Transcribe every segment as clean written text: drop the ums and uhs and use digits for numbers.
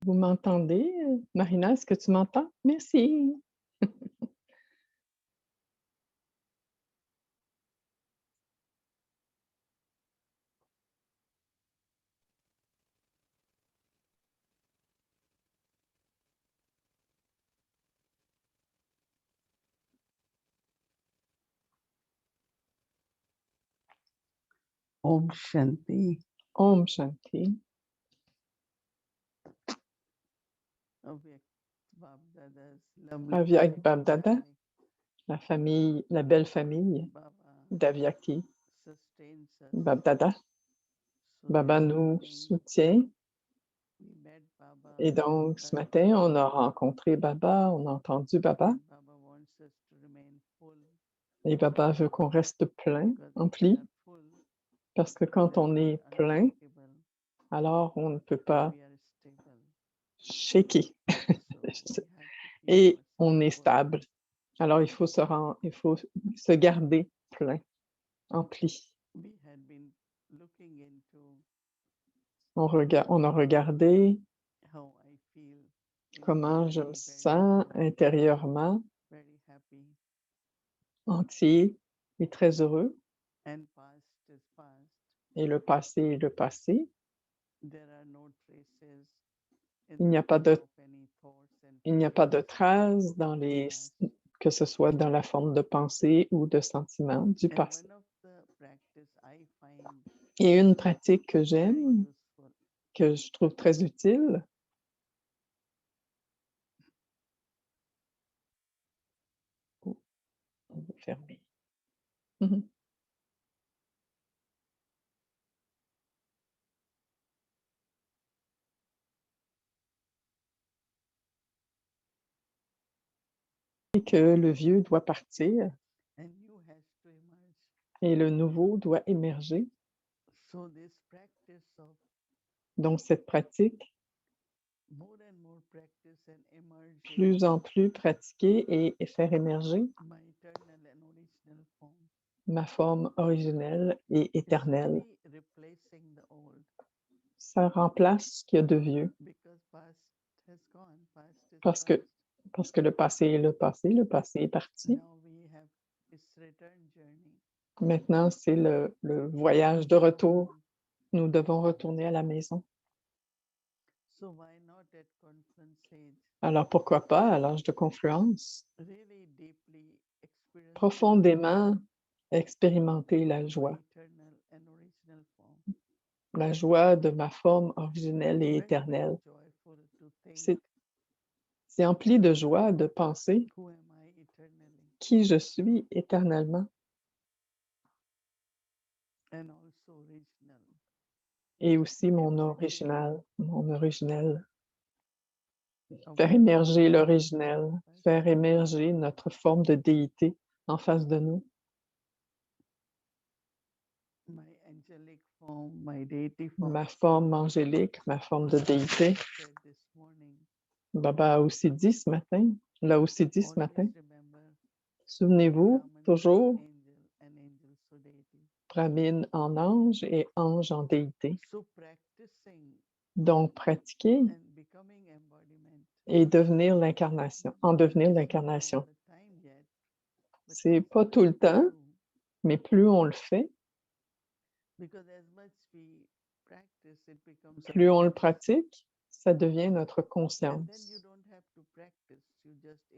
Vous m'entendez? Marina, est-ce que tu m'entends? Merci. Om Shanti. Om Shanti. Avyak Babdada, la famille, la belle famille d'Avyaki. Babdada. Baba nous soutient. Et donc, ce matin, on a rencontré Baba, on a entendu Baba. Et Baba veut qu'on reste plein, empli, parce que quand on est plein, alors on ne peut pas shaker. Et on est stable. Alors, il faut se garder plein, empli. On a regardé comment je me sens intérieurement, entier et très heureux. Et le passé est le passé. Il n'y a pas de traces que ce soit dans la forme de pensée ou de sentiment du passé. Et une pratique que j'aime, que je trouve très utile, on va fermer. Et que le vieux doit partir et le nouveau doit émerger. Donc, cette pratique, plus en plus pratiquée et faire émerger ma forme originelle et éternelle. Ça remplace ce qu'il y a de vieux. Parce que le passé est le passé est parti. Maintenant, c'est le voyage de retour. Nous devons retourner à la maison. Alors, pourquoi pas, à l'âge de confluence, profondément expérimenter la joie de ma forme originelle et éternelle. C'est empli de joie de penser qui je suis éternellement. Et aussi mon original. Faire émerger l'originel, faire émerger notre forme de déité en face de nous. Ma forme angélique, ma forme de déité. Baba a aussi dit ce matin, l'a aussi dit ce matin. Souvenez-vous, toujours, Brahmine en ange et ange en déité. Donc, pratiquer et devenir l'incarnation, en devenir l'incarnation. C'est pas tout le temps, mais plus on le fait, plus on le pratique, ça devient notre conscience.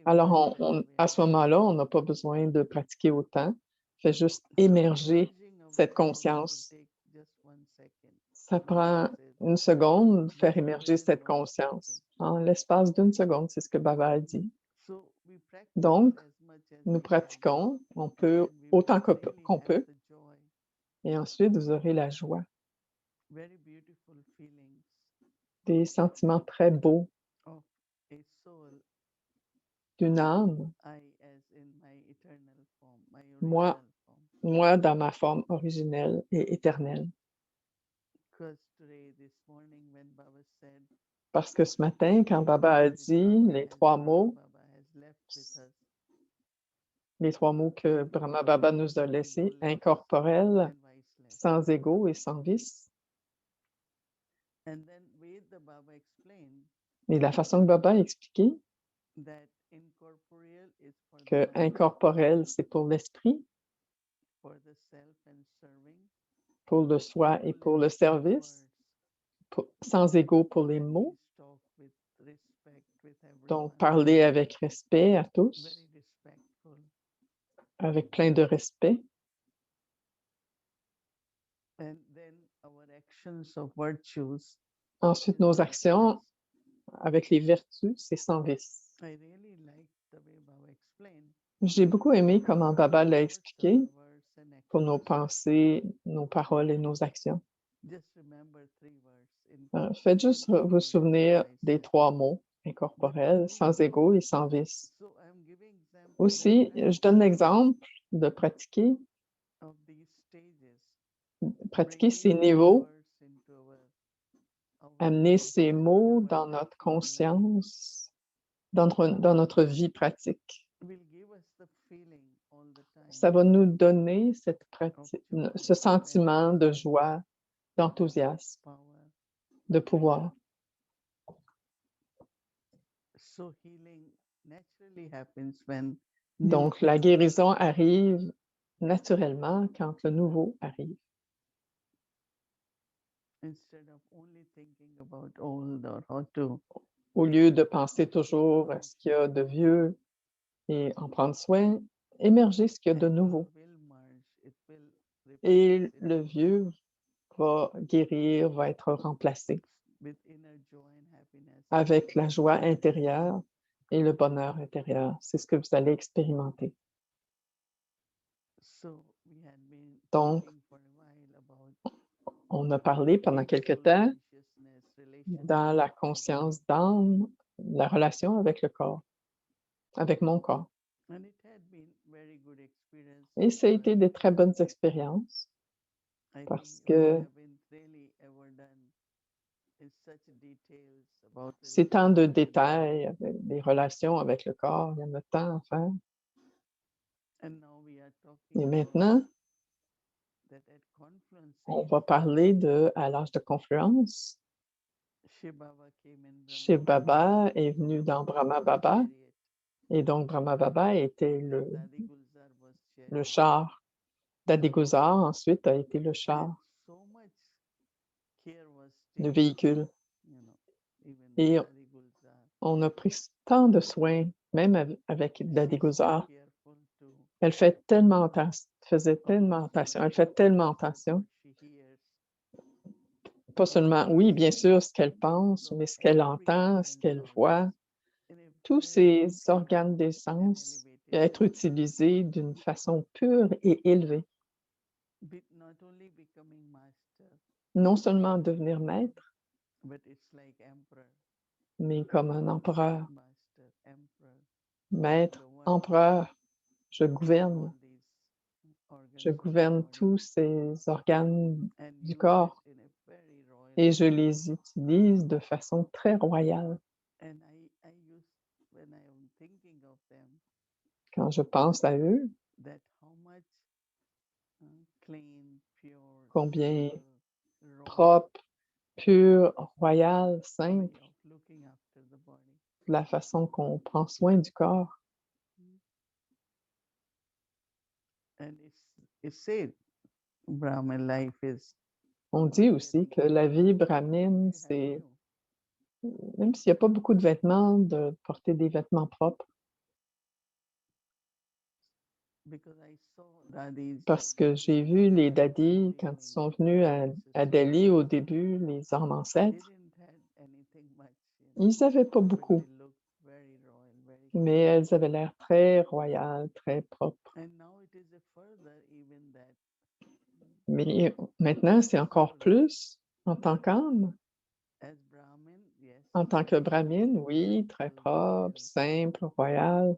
Alors, à ce moment-là, on n'a pas besoin de pratiquer autant. Fait juste émerger cette conscience. Ça prend une seconde, faire émerger cette conscience. En l'espace d'une seconde, c'est ce que Baba a dit. Donc, nous pratiquons, on peut autant qu'on peut. Et ensuite, vous aurez la joie. Des sentiments très beaux d'une âme. Moi, dans ma forme originelle et éternelle. Parce que ce matin, quand Baba a dit les trois mots que Brahma Baba nous a laissés, incorporels, sans ego et sans vice. Et la façon que Baba a expliqué que incorporel, c'est pour l'esprit, pour le soi et pour le service, sans ego pour les mots. Donc, parler avec respect à tous, avec plein de respect. Ensuite, nos actions avec les vertus, c'est sans vice. J'ai beaucoup aimé comment Baba l'a expliqué pour nos pensées, nos paroles et nos actions. Faites juste vous souvenir des 3 mots incorporels, sans ego et sans vice. Aussi, je donne l'exemple de pratiquer ces niveaux, amener ces mots dans notre conscience, dans notre vie pratique. Ça va nous donner ce sentiment de joie, d'enthousiasme, de pouvoir. Donc, la guérison arrive naturellement quand le nouveau arrive. Au lieu de penser toujours à ce qu'il y a de vieux et en prendre soin, émerger ce qu'il y a de nouveau. Et le vieux va guérir, va être remplacé avec la joie intérieure et le bonheur intérieur. C'est ce que vous allez expérimenter. Donc, on a parlé pendant quelque temps dans la conscience d'âme, la relation avec le corps, avec mon corps. Et ça a été de très bonnes expériences parce que c'est tant de détails, avec les relations avec le corps, il y en a tant à faire. Et maintenant, on va parler à l'âge de confluence. Shiv Baba est venu dans Brahma Baba, et donc Brahma Baba était le char. Dadi Guzar, ensuite, a été le char, le véhicule. Et on a pris tant de soins, même avec Dadi Guzar. Elle fait tellement faisait tellement attention, elle fait tellement attention. Pas seulement, oui, bien sûr, ce qu'elle pense, mais ce qu'elle entend, ce qu'elle voit. Tous ces organes des sens être utilisés d'une façon pure et élevée. Non seulement devenir maître, mais comme un empereur. Maître, empereur, je gouverne. Je gouverne tous ces organes du corps et je les utilise de façon très royale. Quand je pense à eux, combien propre, pur, royal, simple, la façon qu'on prend soin du corps. On dit aussi que la vie brahmine, c'est, même s'il n'y a pas beaucoup de vêtements, de porter des vêtements propres. Parce que j'ai vu les dadis, quand ils sont venus à Delhi au début, les âmes ancêtres, ils n'avaient pas beaucoup, mais elles avaient l'air très royales, très propres. Mais maintenant, c'est encore plus en tant qu'âme. En tant que brahmine, oui, très propre, simple, royal.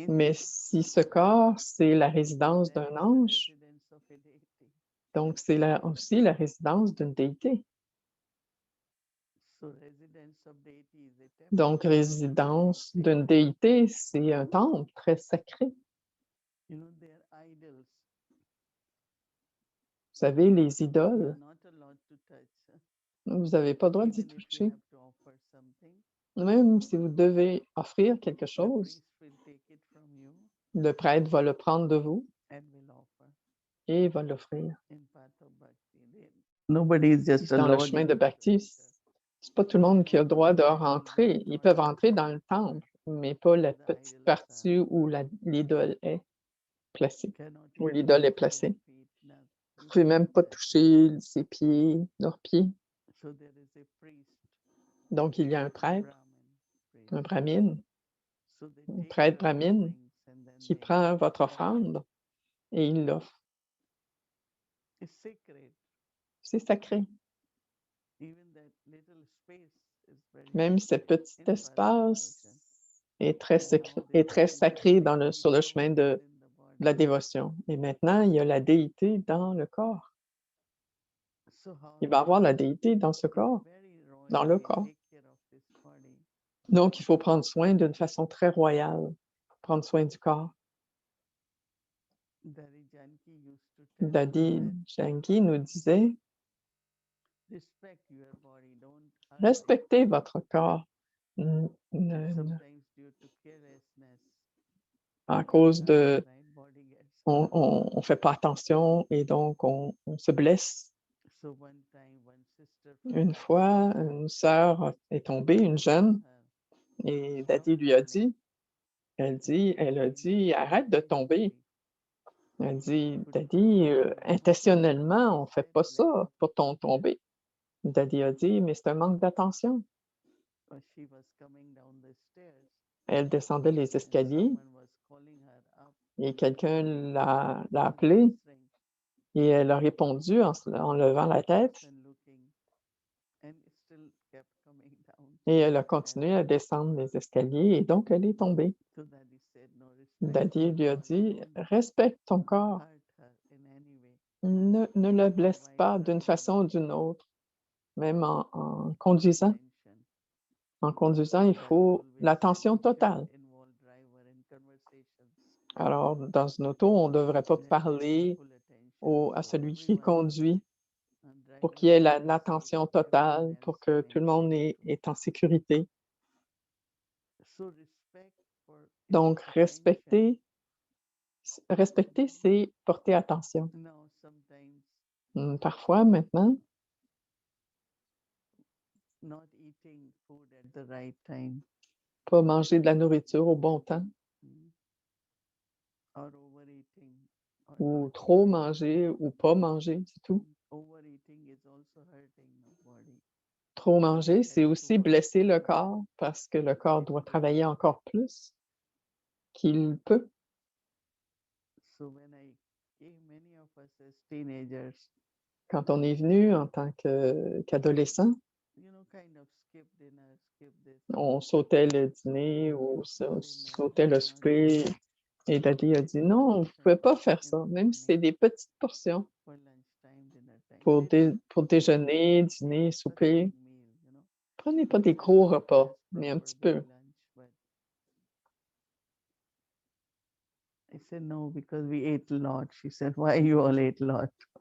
Mais si ce corps, c'est la résidence d'un ange, donc c'est aussi la résidence d'une déité. Donc, résidence d'une déité, c'est un temple très sacré. Vous savez, les idoles, Vous n'avez pas le droit d'y toucher. Même si vous devez offrir quelque chose, le prêtre va le prendre de vous et va l'offrir. Nobody is just a Dans le lord. chemin de Bhakti, c'est pas tout le monde qui a le droit de rentrer. Ils peuvent rentrer dans le temple, mais pas la petite partie où l'idole est placée, où l'idole est placée. Vous ne pouvez même pas toucher ses pieds, leurs pieds. Donc, il y a un prêtre, un brahmine, un prêtre brahmine qui prend votre offrande et il l'offre. C'est sacré. Même ce petit espace est très sacré sur le chemin de la dévotion. Et maintenant, il y a la déité dans le corps. Il va y avoir la déité dans ce corps, dans le corps. Donc, il faut prendre soin d'une façon très royale, prendre soin du corps. Dadi Janki nous disait, respectez votre corps. À cause de... On ne fait pas attention et donc on se blesse. Une fois, une sœur est tombée, une jeune, et Dadi lui a dit, elle a dit, arrête de tomber. Elle dit, Dadi, intentionnellement, on ne fait pas ça pour tomber. Dadi a dit, mais c'est un manque d'attention. Elle descendait les escaliers et quelqu'un l'a appelée et elle a répondu en levant la tête et elle a continué à descendre les escaliers et donc elle est tombée. Dadi lui a dit, respecte ton corps. Ne le blesse pas d'une façon ou d'une autre, même en conduisant. En conduisant, il faut l'attention totale. Alors, dans une auto, on ne devrait pas parler à celui qui conduit pour qu'il y ait l'attention totale, pour que tout le monde est en sécurité. Donc, respecter, c'est porter attention. Parfois, maintenant, pas manger de la nourriture au bon temps, ou trop manger, ou pas manger, c'est tout. Trop manger, c'est aussi blesser le corps parce que le corps doit travailler encore plus qu'il peut. Quand on est venu en tant qu'adolescent, on sautait le dîner ou sautait le souper. Et Dadi a dit, non, vous ne pouvez pas faire ça, même si c'est des petites portions pour déjeuner, dîner, souper. Prenez pas des gros repas, mais un petit peu.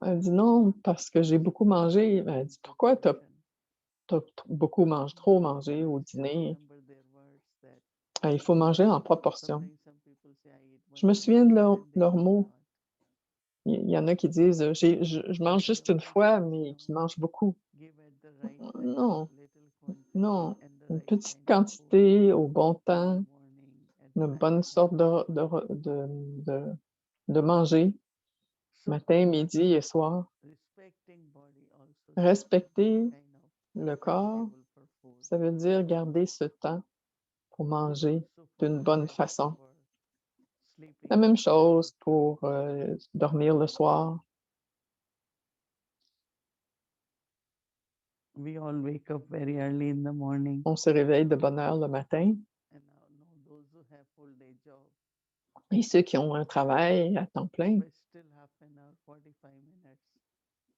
Elle dit, non, parce que j'ai beaucoup mangé. Elle dit, pourquoi tu as trop mangé au dîner? Il faut manger en proportion. Je me souviens de leurs mots. Il y en a qui disent, je mange juste une fois, mais qui mangent beaucoup. Non, non. Une petite quantité au bon temps, une bonne sorte de manger, matin, midi et soir. Respecter le corps, ça veut dire garder ce temps pour manger d'une bonne façon. La même chose pour dormir le soir. On se réveille de bonne heure le matin. Et ceux qui ont un travail à temps plein,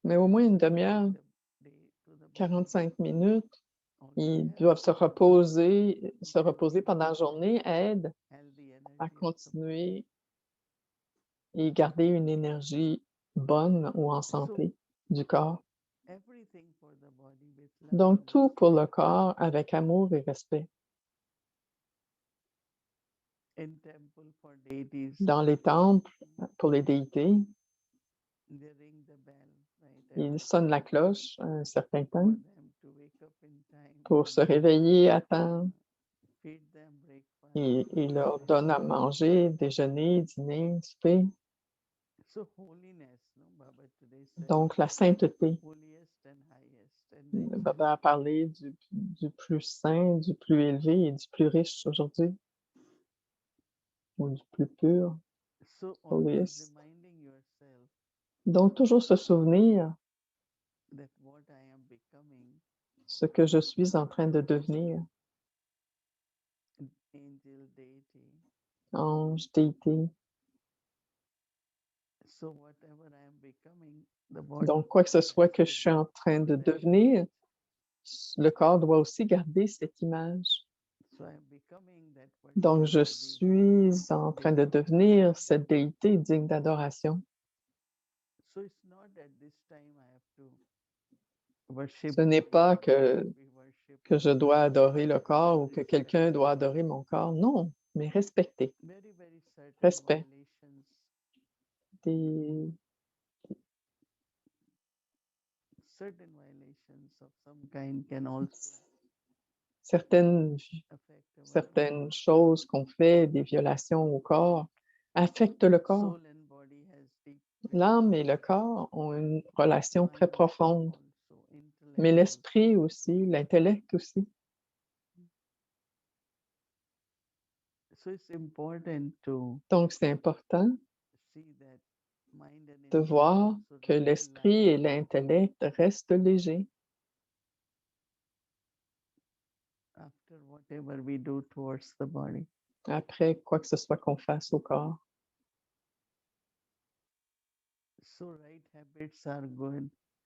mais au moins une demi-heure, 45 minutes, ils doivent se reposer pendant la journée, aide à continuer et garder une énergie bonne ou en santé du corps. Donc, tout pour le corps avec amour et respect. Dans les temples, pour les déités, ils sonnent la cloche un certain temps pour se réveiller à temps. Et ils leur donnent à manger, déjeuner, dîner, souper. Donc, la sainteté. Baba a parlé du plus saint, du plus élevé et du plus riche aujourd'hui, ou du plus pur, holiest. Donc, toujours se souvenir ce que je suis en train de devenir, ange, déité. Donc, quoi que ce soit que je suis en train de devenir, le corps doit aussi garder cette image. Donc, je suis en train de devenir cette déité digne d'adoration. Ce n'est pas que je dois adorer le corps ou que quelqu'un doit adorer mon corps. Non, mais respecter. Respect. Certaines choses qu'on fait, des violations au corps, affectent le corps. L'âme et le corps ont une relation très profonde, mais l'esprit aussi, l'intellect aussi. Donc, c'est important de voir que l'esprit et l'intellect restent légers. Après quoi que ce soit qu'on fasse au corps.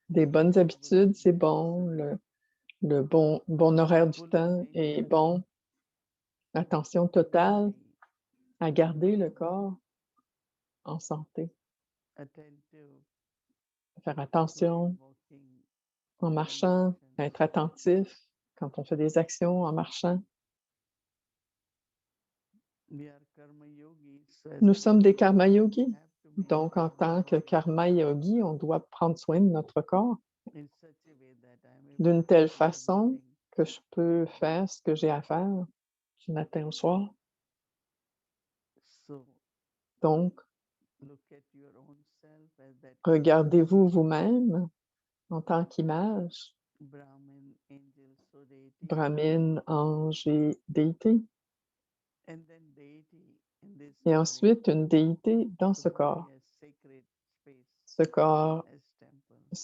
Des bonnes habitudes, c'est bon. Le bon horaire du temps est bon. Attention totale à garder le corps en santé. Faire attention en marchant, être attentif quand on fait des actions en marchant. Nous sommes des karma yogis. Donc, en tant que karma yogi, on doit prendre soin de notre corps d'une telle façon que je peux faire ce que j'ai à faire du matin au soir. Donc, regardez-vous vous-même en tant qu'image, Brahmine, ange et déité. Et ensuite, une déité dans ce corps. Ce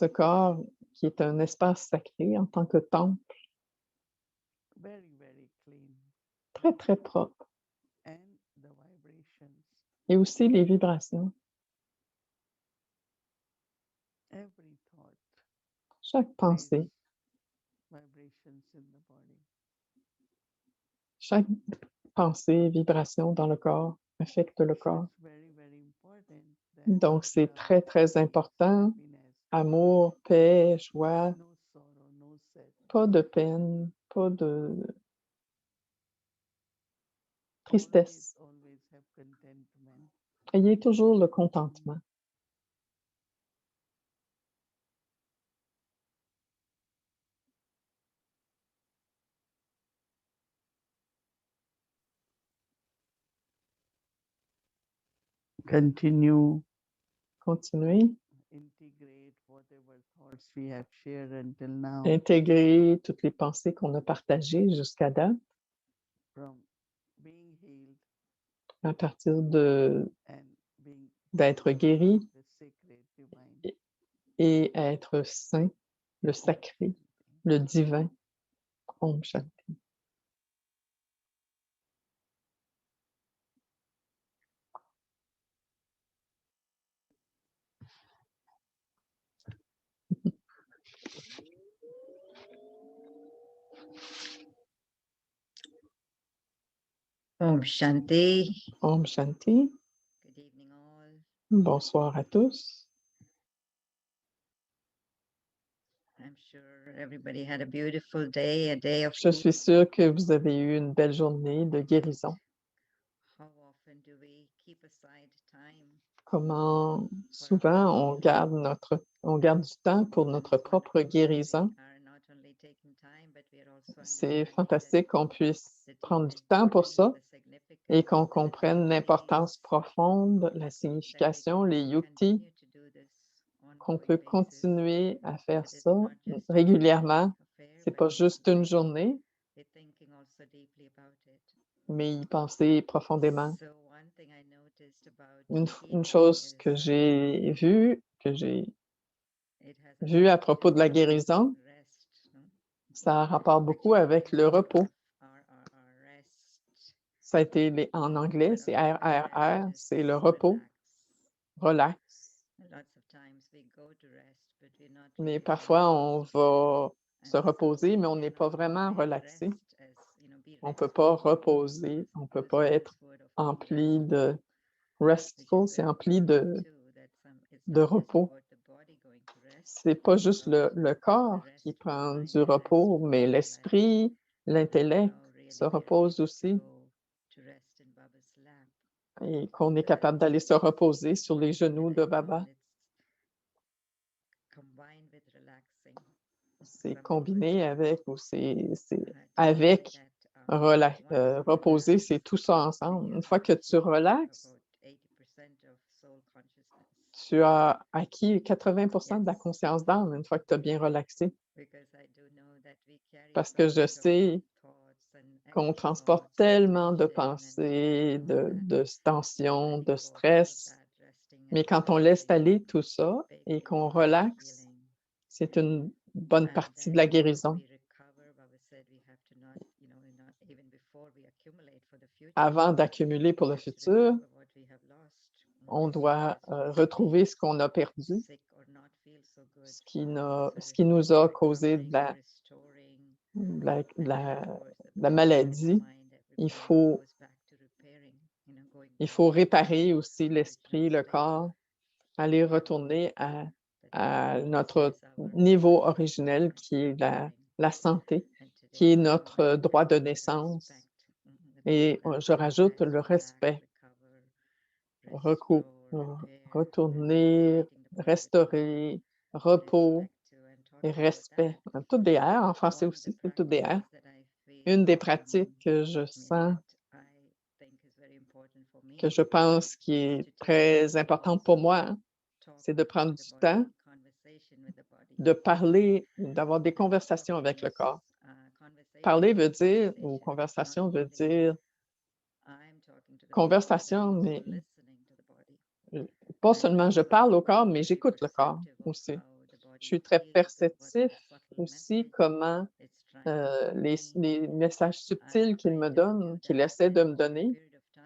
corps qui est un espace sacré en tant que temple. Très, très propre. Et aussi les vibrations. Chaque pensée, chaque pensée, vibration dans le corps affecte le corps. Donc, c'est très, très important. Amour, paix, joie, pas de peine, pas de tristesse. Ayez toujours le contentement. Continuez. Intégrer toutes les pensées qu'on a partagées jusqu'à date. À partir d'être guéri et être saint, le sacré, le divin. Om Shanti. Om Shanti. Om Shanti. Good evening all. Bonsoir à tous. I'm everybody had a beautiful day, a day of Je suis sûre que vous avez eu une belle journée de guérison. how often do we keep aside time Comment souvent on garde du temps pour notre propre guérison. C'est fantastique qu'on puisse prendre du temps pour ça et qu'on comprenne l'importance profonde, la signification, les outils, qu'on peut continuer à faire ça régulièrement. C'est pas juste une journée, mais y penser profondément. Une chose que j'ai vue à propos de la guérison, ça a rapport beaucoup avec le repos. Ça a été en anglais, c'est RRR, c'est le repos, relax. Mais parfois, on va se reposer, mais on n'est pas vraiment relaxé. On ne peut pas reposer, on ne peut pas être empli de restful, c'est empli de repos. C'est pas juste le corps qui prend du repos, mais l'esprit, l'intellect se repose aussi. Et qu'on est capable d'aller se reposer sur les genoux de Baba. C'est combiné avec ou c'est avec reposer, c'est tout ça ensemble. Une fois que tu relaxes, tu as acquis 80% de la conscience d'âme une fois que tu as bien relaxé. Parce que je sais qu'on transporte tellement de pensées, de tensions, de stress, mais quand on laisse aller tout ça et qu'on relaxe, c'est une bonne partie de la guérison. Avant d'accumuler pour le futur, on doit retrouver ce qu'on a perdu, ce qui nous a causé de la maladie. Il faut réparer aussi l'esprit, le corps, aller retourner à notre niveau originel qui est la santé, qui est notre droit de naissance. Et je rajoute le respect. Retourner, restaurer, repos et respect. Tout des R, en français aussi, c'est tout des R. Une des pratiques que je sens, que je pense qui est très importante pour moi, c'est de prendre du temps, de parler, d'avoir des conversations avec le corps. Parler veut dire, ou conversation veut dire, conversation, mais pas seulement je parle au corps, mais j'écoute le corps aussi. Je suis très perceptif aussi comment les messages subtils qu'il me donne, qu'il essaie de me donner.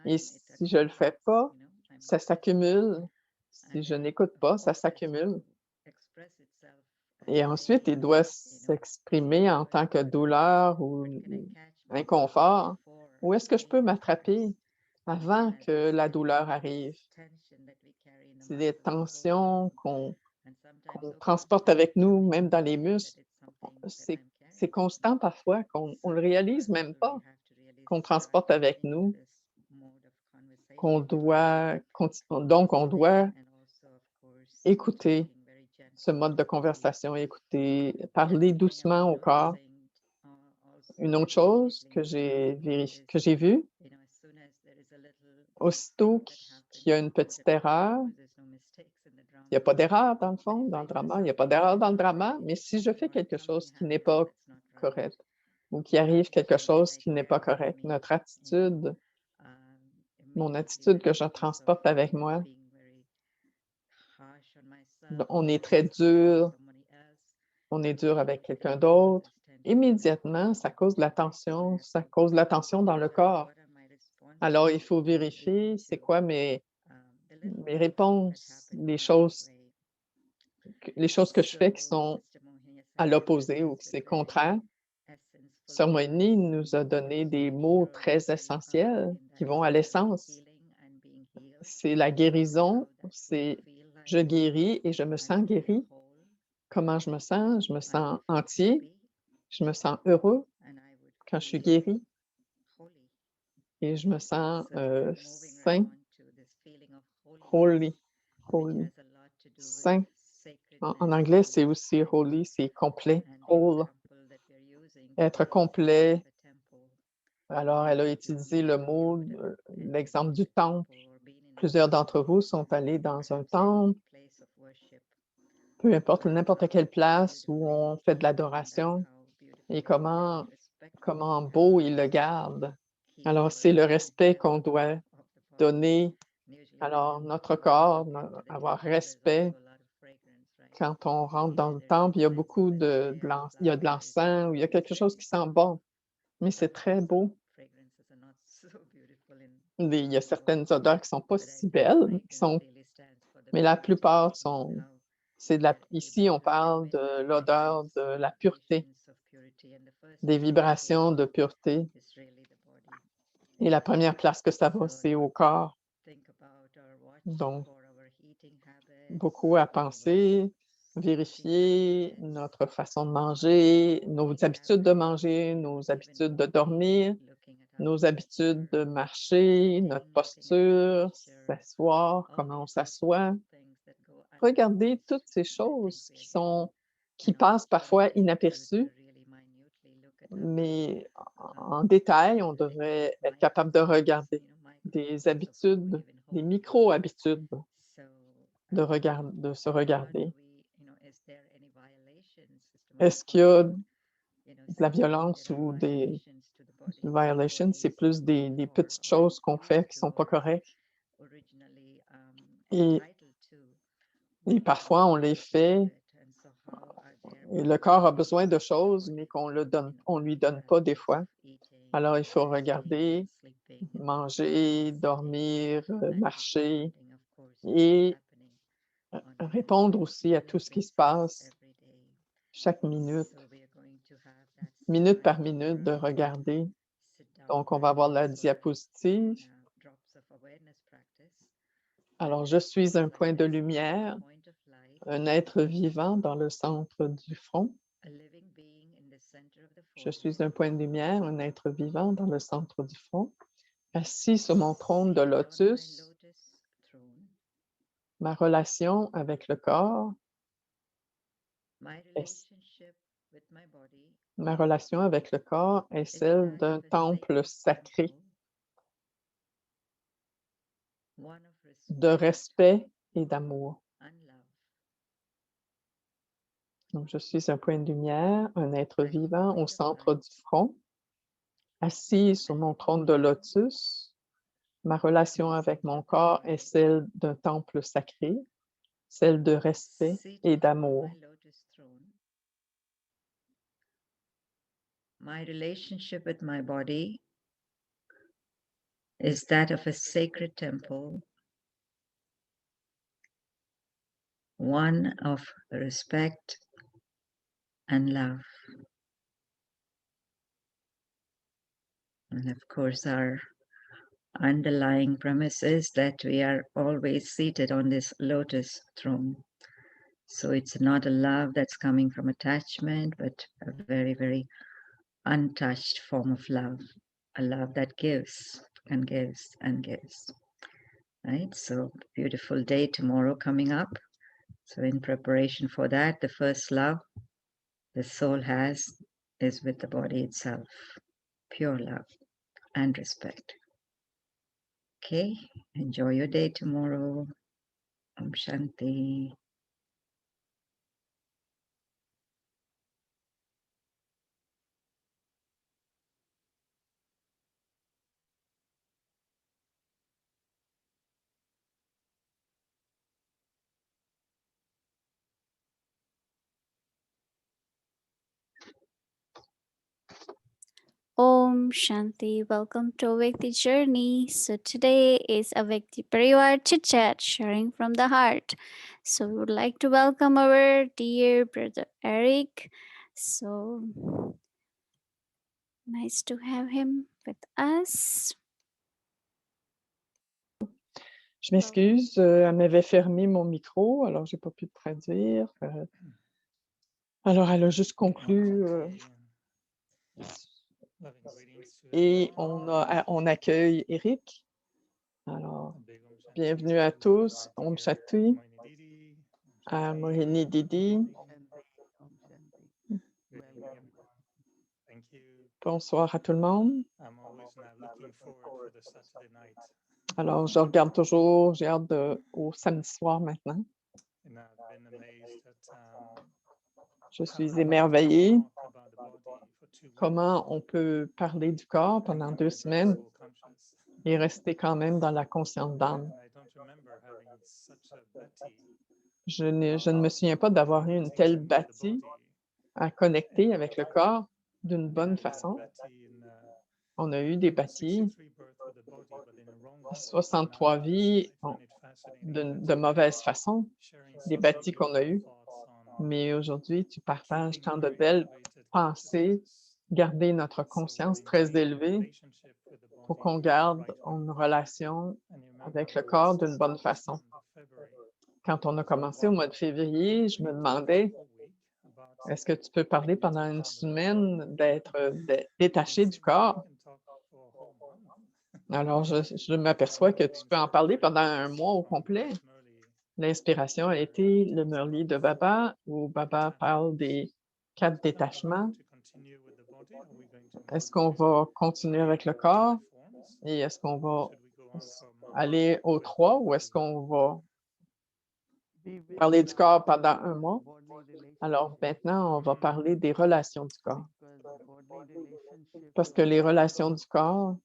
Et si je ne le fais pas, ça s'accumule. Si je n'écoute pas, ça s'accumule. Et ensuite, il doit s'exprimer en tant que douleur ou inconfort. Où est-ce que je peux m'attraper avant que la douleur arrive? C'est des tensions qu'on transporte avec nous, même dans les muscles. C'est constant parfois, qu'on ne le réalise même pas, qu'on transporte avec nous, qu'on doit donc on doit écouter ce mode de conversation, écouter, parler doucement au corps. Une autre chose que j'ai vue, aussitôt qu'il y a une petite erreur, il n'y a pas d'erreur dans le fond, dans le drama, il n'y a pas d'erreur dans le drama, mais si je fais quelque chose qui n'est pas correct ou qu'il arrive quelque chose qui n'est pas correct, notre attitude, mon attitude que je transporte avec moi, on est très dur, on est dur avec quelqu'un d'autre. Immédiatement, ça cause de la tension, ça cause de la tension dans le corps. Alors, il faut vérifier c'est quoi mes réponses, les choses que je fais qui sont à l'opposé ou qui c'est contraire. Sœur Moïni nous a donné des mots très essentiels qui vont à l'essence. C'est la guérison, c'est je guéris et je me sens guéri. Comment je me sens? Je me I sens would feel entier, happy je me sens heureux and I would quand je suis feel guéri holy. et je me sens So I'm moving sain, right on to this feeling of holy, holiness, which holy, has a lot to do with saint. En sacredness anglais, c'est and aussi holy, c'est complet, and the whole, example that we're using today être is complet. of a temple. Alors, elle a Many of utilisé you le would mot, have attended l'exemple a du temple. temple or been in a Plusieurs temple, d'entre vous sont allés dans un perhaps any temple, place of worship. peu importe, n'importe quelle place où Beautifully, on fait de and that's l'adoration how et beautifully comment respectfully we beau have il to le garde. keep Alors, our c'est le physical respect qu'on form doit of the body. donner. And usually when Alors, you notre go to corps, look into the avoir temple, there's respect. also a lot of fragrance, right? Quand on rentre dans Usually le there's temple, il y a incense beaucoup that is de there, il y a de flowers, l'encens ou il y a quelque chose qui sent bon, mais c'est très sometimes beau. fragrances are not so beautiful in Il y a our certaines world, odeurs qui sont pas but I si think belles, qui sont, really stands for the mais la purity plupart and how c'est de la, we're ici, able on to step parle in de with l'odeur de vibrations, la pureté, vibrations of purity. And the first des place it vibrations de goes pureté. is really the body. Et la première place que ça va, So c'est au corps. think about our watch Donc, for our eating habits, beaucoup à our penser, sleeping vérifier habits, notre façon de manger, our nos moving habitudes de habits, manger, nos even habitudes de walking, dormir, looking at our nos habitudes de posture, marcher, notre sitting, looking at our posture, posture. s'asseoir, All comment on these are s'assoit. small things that go Regardez unnoticed. toutes ces And I think choses we are getting, qui passent parfois trained to inaperçues, really minutely look at our mais um, en détail, on little devrait être micro capable de habits, regarder des microcosms of who we habitudes, live in des holy. micro-habitudes So de se how do regarder. we, is there any violations, Sister Est-ce qu'il y a Margot, de la saying that violence there are ou des violations to the body? violations? C'est plus des petites Or choses qu'on fait used qui to sont pas or correctes. originally Et, entitled to et parfois, on les fait it. And so how are there et le corps a besoin de violations to the choses, mais body, qu'on le donne, on lui in the donne pas des aspects fois. of eating, Alors, il faut exercising, regarder, sleeping, and manger, sitting, dormir, and marcher responding, of course, to what's et happening on a répondre aussi à tout ce qui continuous se basis passe every day. chaque minute, So we are going to have that minute par slide minute, for de our regarder. sit down Donc, on va avoir la practice or diapositive. drops of awareness practice. Alors, je suis un point de Awareness being lumière, the point of light, un être vivant dans le centre du front. a living being in the center of the Je forehead. suis un point de lumière, un être vivant dans le centre du front, assis sur mon trône de Seated on my lotus. lotus throne. Ma relation avec le corps, My est, relationship with my body ma relation avec le corps est is celle that d'un of a temple sacred sacré, temple, one of de respect respect et d'amour. and love. Donc, je suis un point de lumière, un être I'm a vivant point au of centre light, du front, assis sur a mon living trône de being lotus. Ma in relation the avec center mon of the corps est forehead. celle d'un temple sacré, celle de respect et Seated on d'amour. my lotus throne, my relationship with my body is that of a sacred temple, one of respect and love. And of course, our underlying premise is that we are always seated on this lotus throne. So it's not a love that's coming from attachment, but a very, very untouched form of love, a love that gives and gives and gives. Right? So, beautiful day tomorrow coming up. So, in preparation for that, the first love the soul has is with the body itself, pure love and respect. Okay, enjoy your day tomorrow. Om Shanti. Om Shanti. Welcome to Awake the Journey. So today is Awake the Parivar Chit Chat, sharing from the heart. So we would like to welcome our dear brother Eric. So nice to have him with us. Je m'excuse, elle m'avait fermé mon micro, alors j'ai pas pu traduire. Alors, elle a juste conclu et on accueille Eric. Alors, bienvenue à tous. Om Shanti, à Mohini Didi. Bonsoir à tout le monde. Alors, je regarde toujours, j'ai hâte au samedi soir maintenant. Je suis émerveillée. Comment on peut parler du corps pendant 2 semaines et rester quand même dans la conscience d'âme. Je ne me souviens pas d'avoir eu une telle bâtie à connecter avec le corps d'une bonne façon. On a eu des bâtis, 63 vies de mauvaise façon, des bâtis qu'on a eus. Mais aujourd'hui, tu partages tant de belles pensées, garder notre conscience très élevée pour qu'on garde une relation avec le corps d'une bonne façon. Quand on a commencé au mois de février, je me demandais, est-ce que tu peux parler pendant une semaine d'être détaché du corps? Alors, je m'aperçois que tu peux en parler pendant un mois au complet. L'inspiration a été le Murli de Baba, où Baba parle des 4 détachements. Est-ce qu'on va continuer avec le corps? Et est-ce qu'on va aller aux 3 ou est-ce qu'on va parler du corps pendant un mois? Alors maintenant, on va parler des relations du corps. Parce que les relations du corps,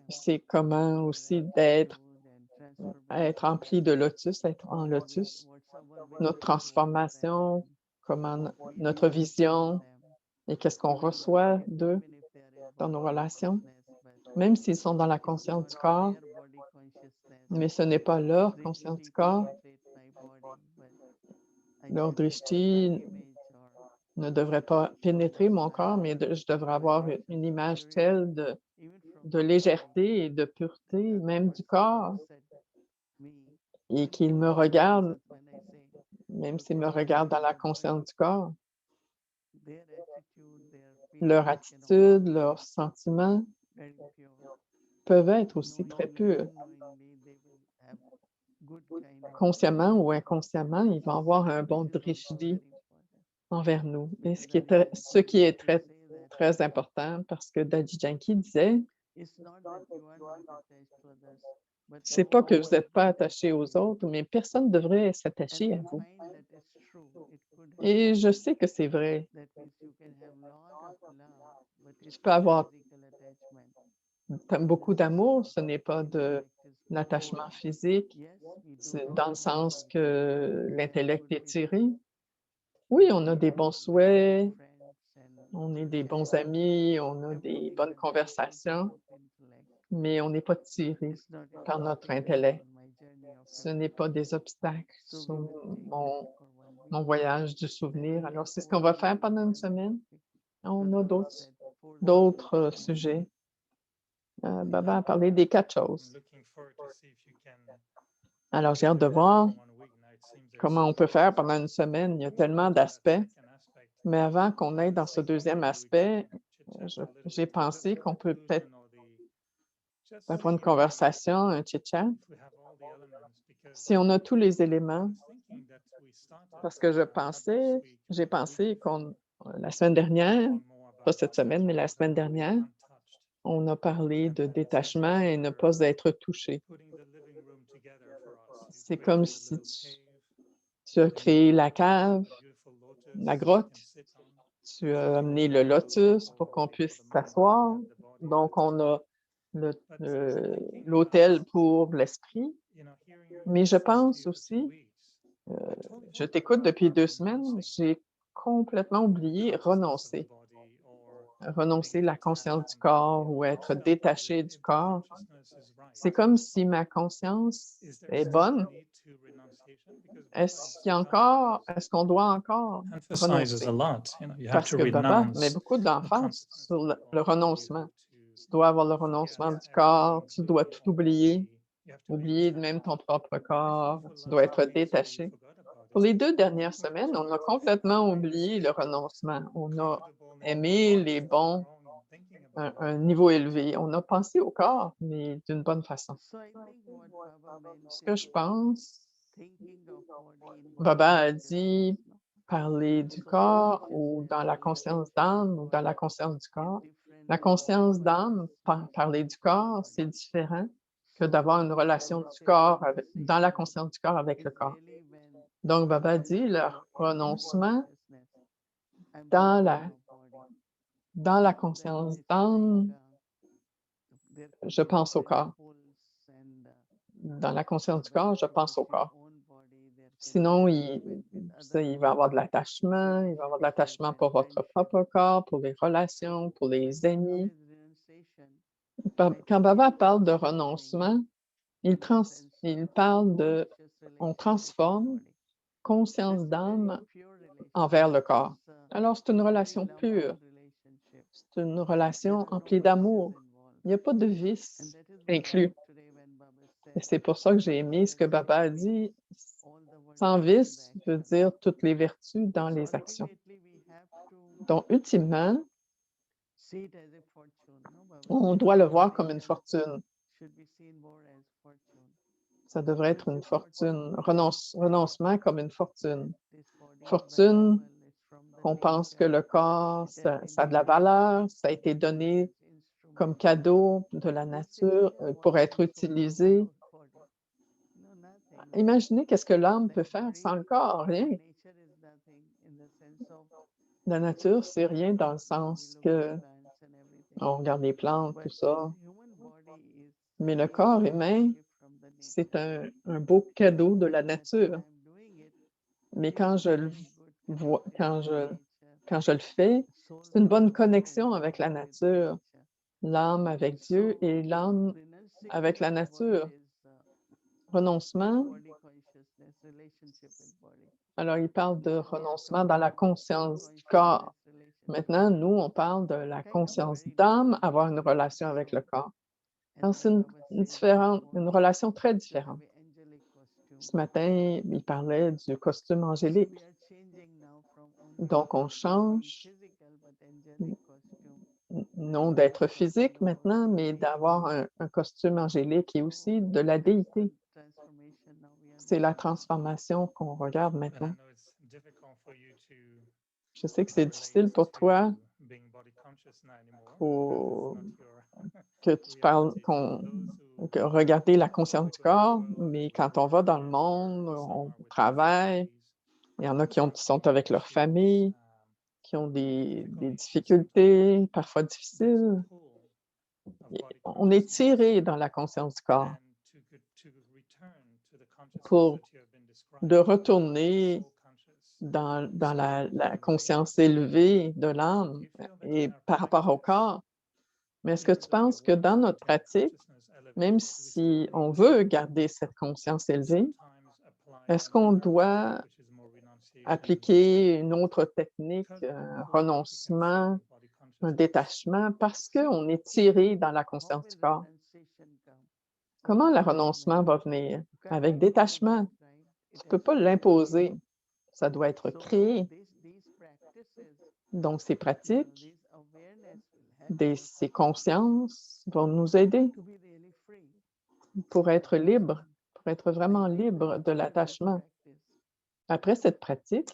c'est comment aussi être rempli de lotus, être en lotus, notre transformation, comment notre vision et qu'est-ce qu'on reçoit d'eux dans nos relations, même s'ils sont dans la conscience du corps, mais ce n'est pas leur conscience du corps. Leur drishti ne devrait pas pénétrer mon corps, mais je devrais avoir une image telle de légèreté et de pureté, même du corps, et qu'ils me regardent, même s'ils me regardent dans la conscience du corps. Leur attitude, leurs sentiments peuvent être aussi très purs. Consciemment ou inconsciemment, ils vont avoir un bon drishti envers nous. Et ce qui est très, très important, parce que Daddy Yankee disait, c'est pas que vous n'êtes pas attaché aux autres, mais personne ne devrait s'attacher à vous. Et je sais que c'est vrai. Tu peux avoir beaucoup d'amour, ce n'est pas de l'attachement physique, c'est dans le sens que l'intellect est tiré. Oui, on a des bons souhaits, on est des bons amis, on a des bonnes conversations, mais on n'est pas tiré par notre intellect. Ce n'est pas des obstacles sur mon voyage du souvenir. Alors, c'est ce qu'on va faire pendant une semaine. On a d'autres sujets. Baba a parlé des 4 choses. Alors, j'ai hâte de voir comment on peut faire pendant une semaine. Il y a tellement d'aspects. Mais avant qu'on aille dans ce deuxième aspect, j'ai pensé qu'on peut peut-être avoir une conversation, un chit-chat. Si on a tous les éléments, parce que j'ai pensé qu'on, la semaine dernière, pas cette semaine, mais la semaine dernière, on a parlé de détachement et ne pas être touché. C'est comme si tu as créé la cave, la grotte, tu as amené le lotus pour qu'on puisse s'asseoir. Donc, on a l'hôtel pour l'esprit. Mais je pense aussi, je t'écoute depuis 2 semaines, j'ai complètement oublié renoncer. Renoncer la conscience du corps ou être détaché du corps. C'est comme si ma conscience est bonne. Est-ce qu'on doit encore renoncer? Parce que Baba met beaucoup d'emphase sur le renoncement. Tu dois avoir le renoncement du corps, tu dois tout oublier même ton propre corps, tu dois être détaché. Pour les 2 dernières semaines, on a complètement oublié le renoncement. On a aimé les bons, un niveau élevé. On a pensé au corps, mais d'une bonne façon. Ce que je pense, Baba a dit parler du corps ou dans la conscience d'âme ou dans la conscience du corps. La conscience d'âme, parler du corps, c'est différent que d'avoir une relation du corps dans la conscience du corps avec le corps. Donc, Baba dit le renoncement dans la conscience d'âme, je pense au corps. Dans la conscience du corps, je pense au corps. Sinon, il va avoir de l'attachement, il va avoir de l'attachement pour votre propre corps, pour les relations, pour les amis. Quand Baba parle de renoncement, il parle de, on transforme conscience d'âme envers le corps. Alors, c'est une relation pure, c'est une relation emplie d'amour. Il n'y a pas de vice inclus. Et c'est pour ça que j'ai aimé ce que Baba a dit. Sans vice veut dire toutes les vertus dans les actions. Donc, ultimement, on doit le voir comme une fortune. Ça devrait être une fortune, renoncement comme une fortune. Fortune, qu'on pense que le corps, ça a de la valeur, ça a été donné comme cadeau de la nature pour être utilisé. Imaginez qu'est-ce que l'âme peut faire sans le corps, rien. La nature, c'est rien dans le sens que on regarde les plantes, tout ça. Mais le corps humain, c'est un beau cadeau de la nature. Mais quand je le vois, quand je le fais, c'est une bonne connexion avec la nature, l'âme avec Dieu et l'âme avec la nature. Renoncement. Alors, il parle de renoncement dans la conscience du corps. Maintenant, nous, on parle de la conscience d'âme, avoir une relation avec le corps. C'est une relation très différente. Ce matin, il parlait du costume angélique. Donc, on change, non d'être physique maintenant, mais d'avoir un costume angélique et aussi de la déité. C'est la transformation qu'on regarde maintenant. Je sais que c'est difficile pour toi que tu parles, regarder la conscience du corps, mais quand on va dans le monde, on travaille, il y en a qui sont avec leur famille, qui ont des difficultés, parfois difficiles. On est tiré dans la conscience du corps pour de retourner dans la conscience élevée de l'âme et par rapport au corps. Mais est-ce que tu penses que dans notre pratique, même si on veut garder cette conscience élevée, est-ce qu'on doit appliquer une autre technique, un renoncement, un détachement, parce qu'on est tiré dans la conscience du corps? Comment le renoncement va venir? Avec détachement. Tu ne peux pas l'imposer. Ça doit être créé. Donc, ces pratiques, ces consciences vont nous aider pour être libres, pour être vraiment libres de l'attachement. Après cette pratique,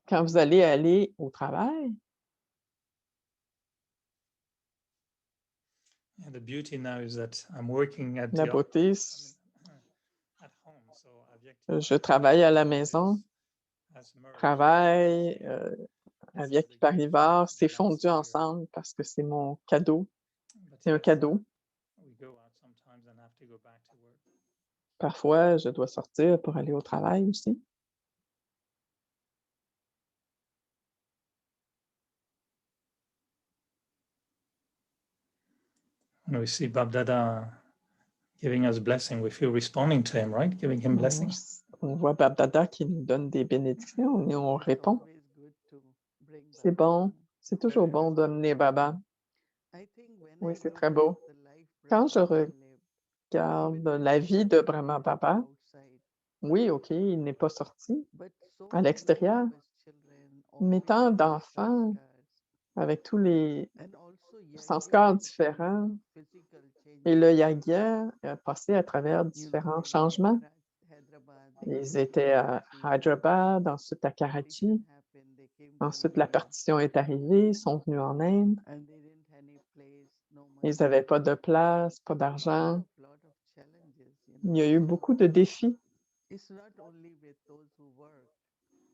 quand vous allez aller au travail, la beauté, je travaille à la maison, travail, avec Parivar, c'est fondu ensemble parce que c'est mon cadeau. C'est un cadeau. Parfois, je dois sortir pour aller au travail aussi. We see Bab Dada giving us blessing. We feel responding to him, right? Giving him blessing. On voit Bab Dada qui nous donne des bénédictions et on répond. C'est bon. C'est toujours bon d'amener Baba. Oui, c'est très beau. Quand je regarde la vie de Brahma Baba, Oui, OK, il n'est pas sorti à l'extérieur, mais tant d'enfants avec tous les sanskars différents et le yagya a passé à travers différents changements. Ils étaient à Hyderabad, ensuite à Karachi. Ensuite, la partition est arrivée, ils sont venus en Inde. Ils n'avaient pas de place, pas d'argent. Il y a eu beaucoup de défis.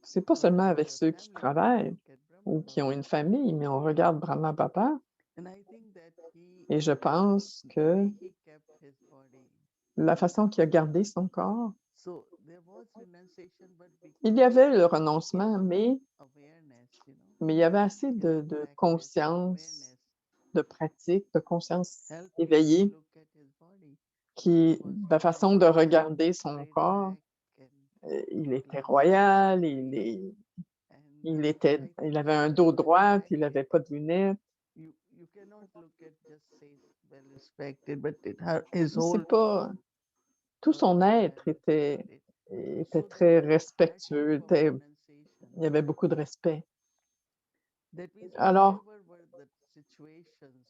C'est pas seulement avec ceux qui travaillent ou qui ont une famille, mais on regarde Brahma Baba et je pense que la façon qu'il a gardé son corps, il y avait le renoncement, mais il y avait assez de conscience, de pratique, de conscience éveillée, la façon de regarder son corps, il était royal, il avait un dos droit, il n'avait pas de lunettes. C'est pas... Tout son être était très respectueux, il y avait beaucoup de respect. Alors,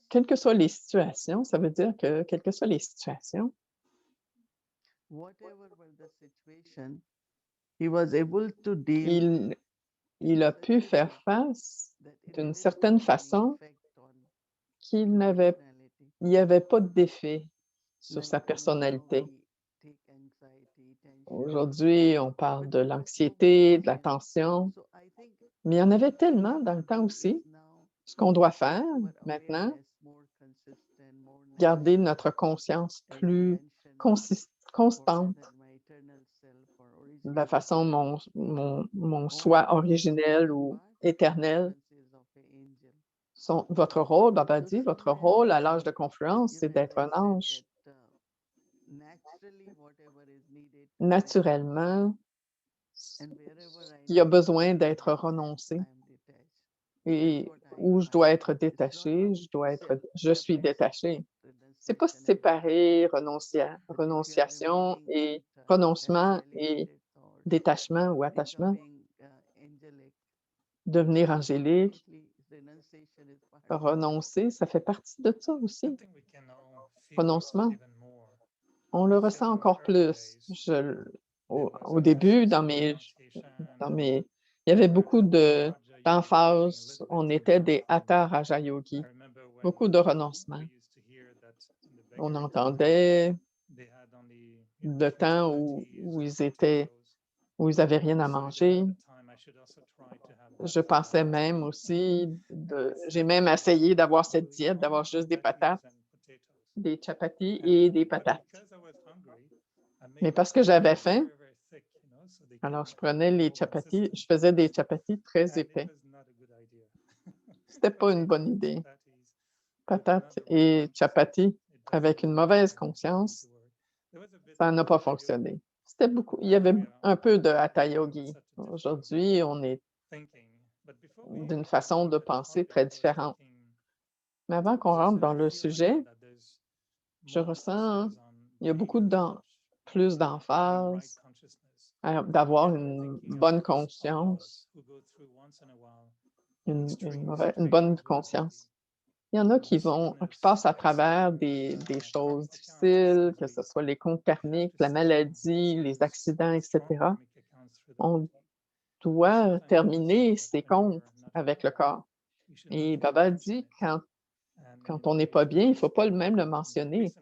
quelles que soient les situations, ça veut dire que quelles que soient les situations, il a pu faire face d'une certaine façon qu'il n'y avait pas d'effet sur sa personnalité. Aujourd'hui, on parle de l'anxiété, de la tension, mais il y en avait tellement dans le temps aussi. Ce qu'on doit faire maintenant, garder notre conscience plus constante. De la façon mon soi originel ou éternel. Votre rôle, Baba dit, votre rôle à l'âge de confluence, c'est d'être un ange. Naturellement, il y a besoin d'être renoncé. Et où je dois être détaché, je suis détaché. C'est pas séparer renonciation et renoncement et détachement ou attachement. Devenir angélique, renoncer, ça fait partie de ça aussi. Renoncement. On le ressent encore plus. Au début, il y avait beaucoup d'emphase. On était des Hatha Raja Yogi. Beaucoup de renoncement. On entendait le temps où ils n'avaient rien à manger. Je pensais même aussi, j'ai même essayé d'avoir cette diète, d'avoir juste des patates, des chapatis et des patates. Mais parce que j'avais faim, alors je prenais les chapatis, je faisais des chapatis très épais. C'était pas une bonne idée. Patates et chapatis avec une mauvaise conscience, ça n'a pas fonctionné. Il y avait un peu de Hatha Yogi. Aujourd'hui, on est d'une façon de penser très différente. Mais avant qu'on rentre dans le sujet, je ressens il y a beaucoup plus d'emphase d'avoir une bonne conscience, une bonne conscience. Il y en a qui passent à travers des choses difficiles, que ce soit les comptes karmiques, la maladie, les accidents, etc. On doit terminer ses comptes avec le corps. Et Baba dit, quand on n'est pas bien, il ne faut pas même le mentionner.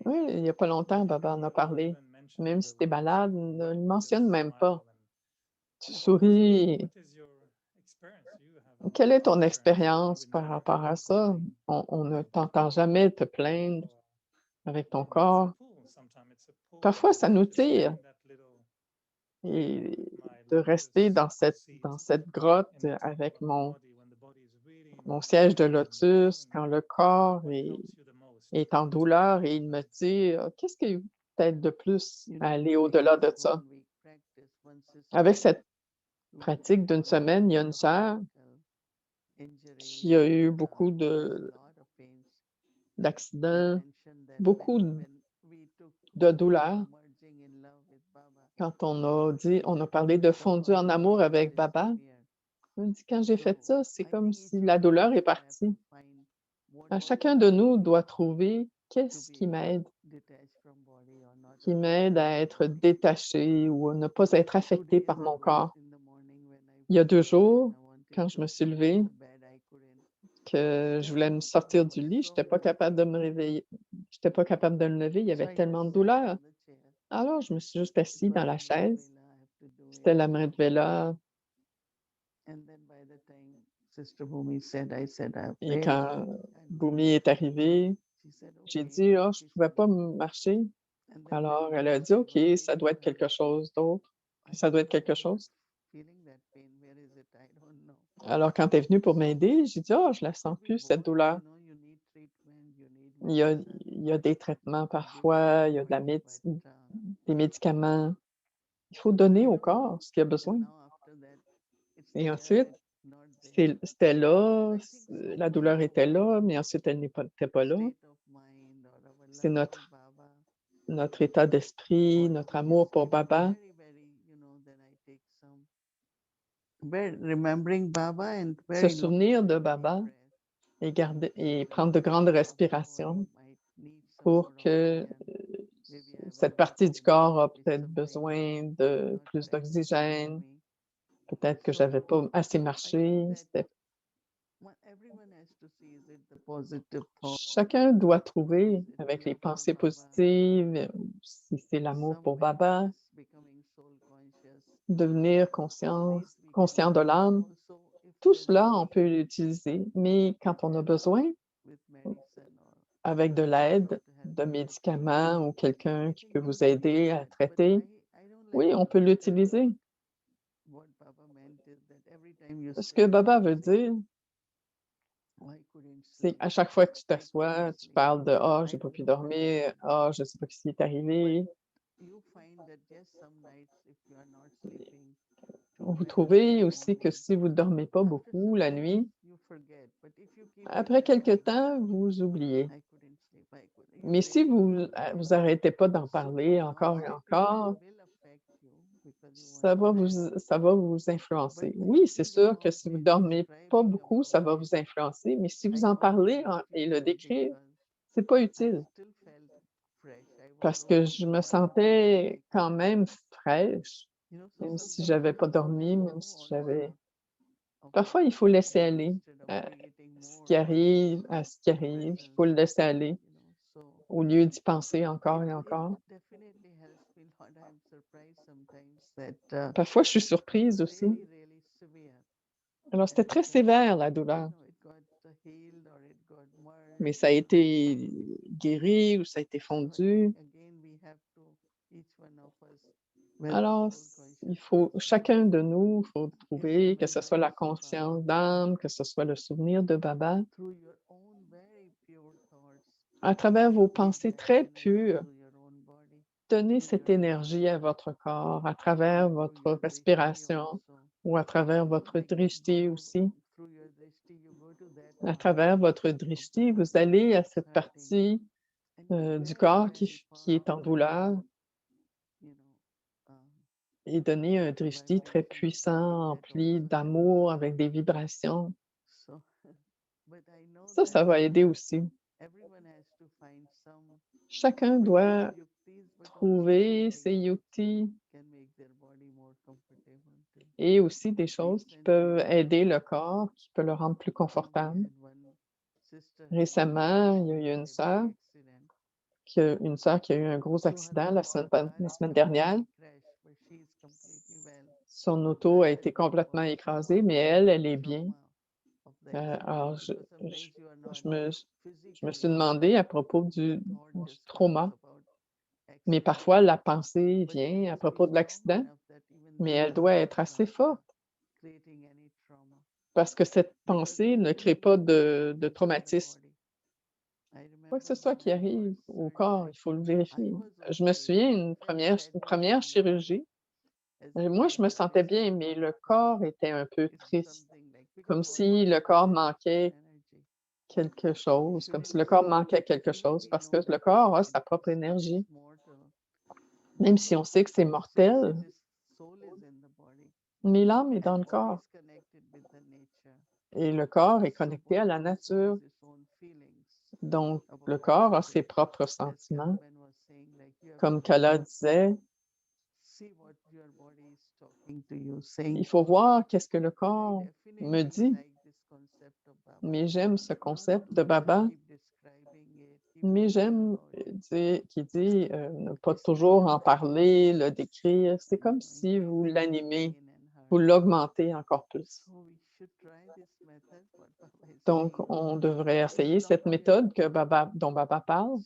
Oui, il n'y a pas longtemps, Baba en a parlé. Même si tu es malade, ne le mentionne même pas. Tu souris. Quelle est ton expérience par rapport à ça? On ne t'entend jamais te plaindre avec ton corps. Parfois, ça nous tire. Et de rester dans cette grotte avec mon siège de lotus, quand le corps est en douleur et il me dit, qu'est-ce qui t'aide de plus à aller au-delà de ça? Avec cette pratique d'une semaine, il y a une sœur qui a eu beaucoup d'accidents, beaucoup de douleurs. Quand on a parlé de fondu en amour avec Baba, on dit quand j'ai fait ça, c'est comme si la douleur est partie. Chacun de nous doit trouver qu'est-ce qui m'aide à être détaché ou à ne pas être affecté par mon corps. Il y a 2 jours, quand je me suis levée, que je voulais me sortir du lit, je n'étais pas capable de me réveiller. Je n'étais pas capable de me lever, il y avait tellement de douleur. Alors, je me suis juste assise dans la chaise. C'était la Amrit Vela. Et quand Bhumi est arrivée, j'ai dit: «Oh, je ne pouvais pas marcher». Alors, elle a dit: «OK, ça doit être quelque chose d'autre. Ça doit être quelque chose». Alors, quand elle est venue pour m'aider, j'ai dit: «Oh, je la sens plus cette douleur». Il y a des traitements parfois, il y a des médicaments. Il faut donner au corps ce qu'il a besoin. Et ensuite, c'était là, la douleur était là, mais ensuite elle n'était pas là. C'est notre état d'esprit, notre amour pour Baba. Se souvenir de Baba et prendre de grandes respirations pour que cette partie du corps a peut-être besoin de plus d'oxygène. Peut-être que j'avais pas assez marché. Chacun doit trouver avec les pensées positives, si c'est l'amour pour Baba, devenir conscient de l'âme. Tout cela, on peut l'utiliser, mais quand on a besoin, avec de l'aide, de médicaments ou quelqu'un qui peut vous aider à traiter, oui, on peut l'utiliser. Ce que Baba veut dire, c'est à chaque fois que tu t'assois, tu parles de «Ah, j'ai pas pu dormir. Ah, je sais pas ce qui est arrivé». Vous trouvez aussi que si vous ne dormez pas beaucoup la nuit, après quelque temps, vous oubliez. Mais si vous arrêtez pas d'en parler encore et encore, ça va vous influencer. Oui, c'est sûr que si vous dormez pas beaucoup, ça va vous influencer, mais si vous en parlez et le décrire, c'est pas utile. Parce que je me sentais quand même fraîche, même si j'avais pas dormi, même si j'avais parfois, il faut laisser aller, ce qui arrive à ce qui arrive, il faut le laisser aller, au lieu d'y penser encore et encore. Parfois, je suis surprise aussi. Alors, c'était très sévère, la douleur. Mais ça a été guéri ou ça a été fondu. Alors, chacun de nous, il faut trouver que ce soit la conscience d'âme, que ce soit le souvenir de Baba, à travers vos pensées très pures, donnez cette énergie à votre corps, à travers votre respiration ou à travers votre drishti aussi. À travers votre drishti, vous allez à cette partie du corps qui est en douleur et donner un drishti très puissant, empli d'amour, avec des vibrations. Ça va aider aussi. Chacun doit trouver ses yuktis et aussi des choses qui peuvent aider le corps, qui peuvent le rendre plus confortable. Récemment, il y a eu une sœur qui a eu un gros accident la semaine dernière. Son auto a été complètement écrasée, mais elle est bien. Alors, je me suis demandé à propos du trauma, mais parfois la pensée vient à propos de l'accident, mais elle doit être assez forte parce que cette pensée ne crée pas de traumatisme. Quoi que ce soit qui arrive au corps, il faut le vérifier. Je me souviens une première chirurgie, moi je me sentais bien, mais le corps était un peu triste, comme si le corps manquait quelque chose, comme si le corps manquait quelque chose, parce que le corps a sa propre énergie. Même si on sait que c'est mortel, mais l'âme est dans le corps et le corps est connecté à la nature. Donc, le corps a ses propres sentiments. Comme Kala disait, il faut voir qu'est-ce que le corps me dit. Mais j'aime ce concept de Baba. Mais j'aime qui dit ne pas toujours en parler, le décrire. C'est comme si vous l'animez, vous l'augmentez encore plus. Donc, on devrait essayer cette méthode dont Baba parle.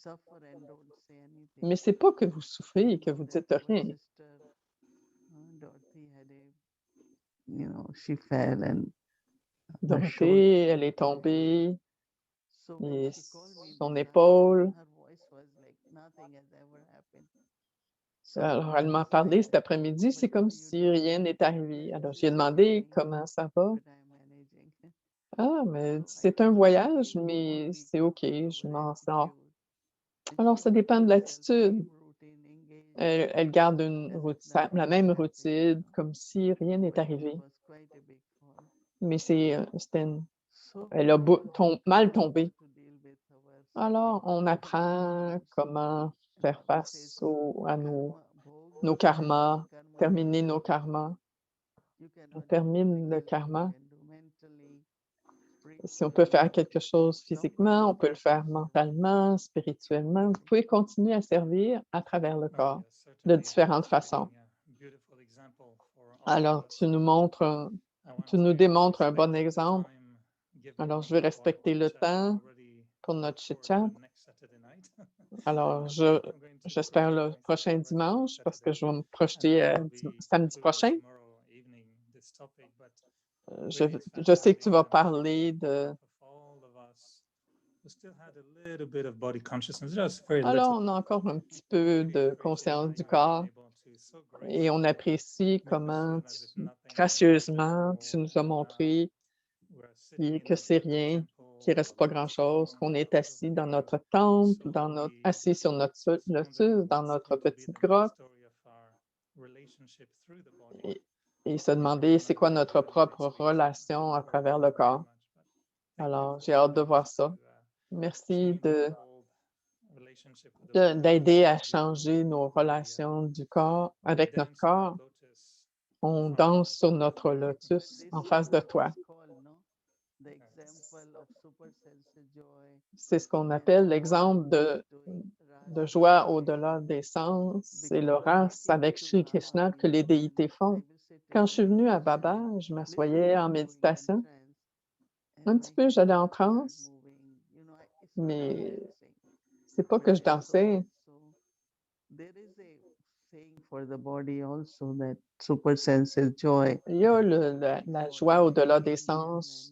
Mais ce n'est pas que vous souffrez et que vous dites rien. Dorothée, elle est tombée et son épaule. Alors, elle m'a parlé cet après-midi, c'est comme si rien n'est arrivé. Alors, j'ai demandé comment ça va. Ah, mais c'est un voyage, mais c'est OK, je m'en sors. Alors, ça dépend de l'attitude. Elle garde la même routine, comme si rien n'est arrivé. Mais elle a mal tombé. Alors, on apprend comment faire face à nos karmas, terminer nos karmas. On termine le karma. Si on peut faire quelque chose physiquement, on peut le faire mentalement, spirituellement. Vous pouvez continuer à servir à travers le corps de différentes façons. Alors, tu nous démontres un bon exemple. Alors, je vais respecter le temps pour notre chit-chat. Alors, j'espère le prochain dimanche parce que je vais me projeter samedi prochain. Je sais que tu vas parler de... Alors, on a encore un petit peu de conscience du corps et on apprécie comment gracieusement tu nous as montré que c'est rien, qu'il ne reste pas grand-chose, qu'on est assis dans notre temple, assis sur notre lotus, dans notre petite grotte, et se demander c'est quoi notre propre relation à travers le corps. Alors, j'ai hâte de voir ça. Merci d'aider à changer nos relations du corps avec notre corps. On danse sur notre lotus en face de toi. C'est ce qu'on appelle l'exemple de joie au-delà des sens. C'est le race avec Sri Krishna que les déités font. Quand je suis venue à Baba, je m'assoyais en méditation. Un petit peu, j'allais en transe, mais c'est pas que je dansais. Il y a la joie au-delà des sens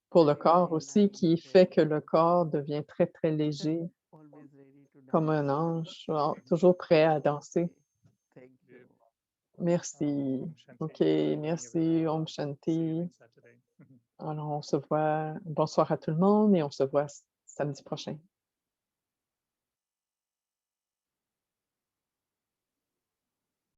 pour le corps aussi qui fait que le corps devient très, très léger, comme un ange, toujours prêt à danser. Merci. OK, merci. Om Shanti. Alors, on se voit. Bonsoir à tout le monde et on se voit samedi prochain.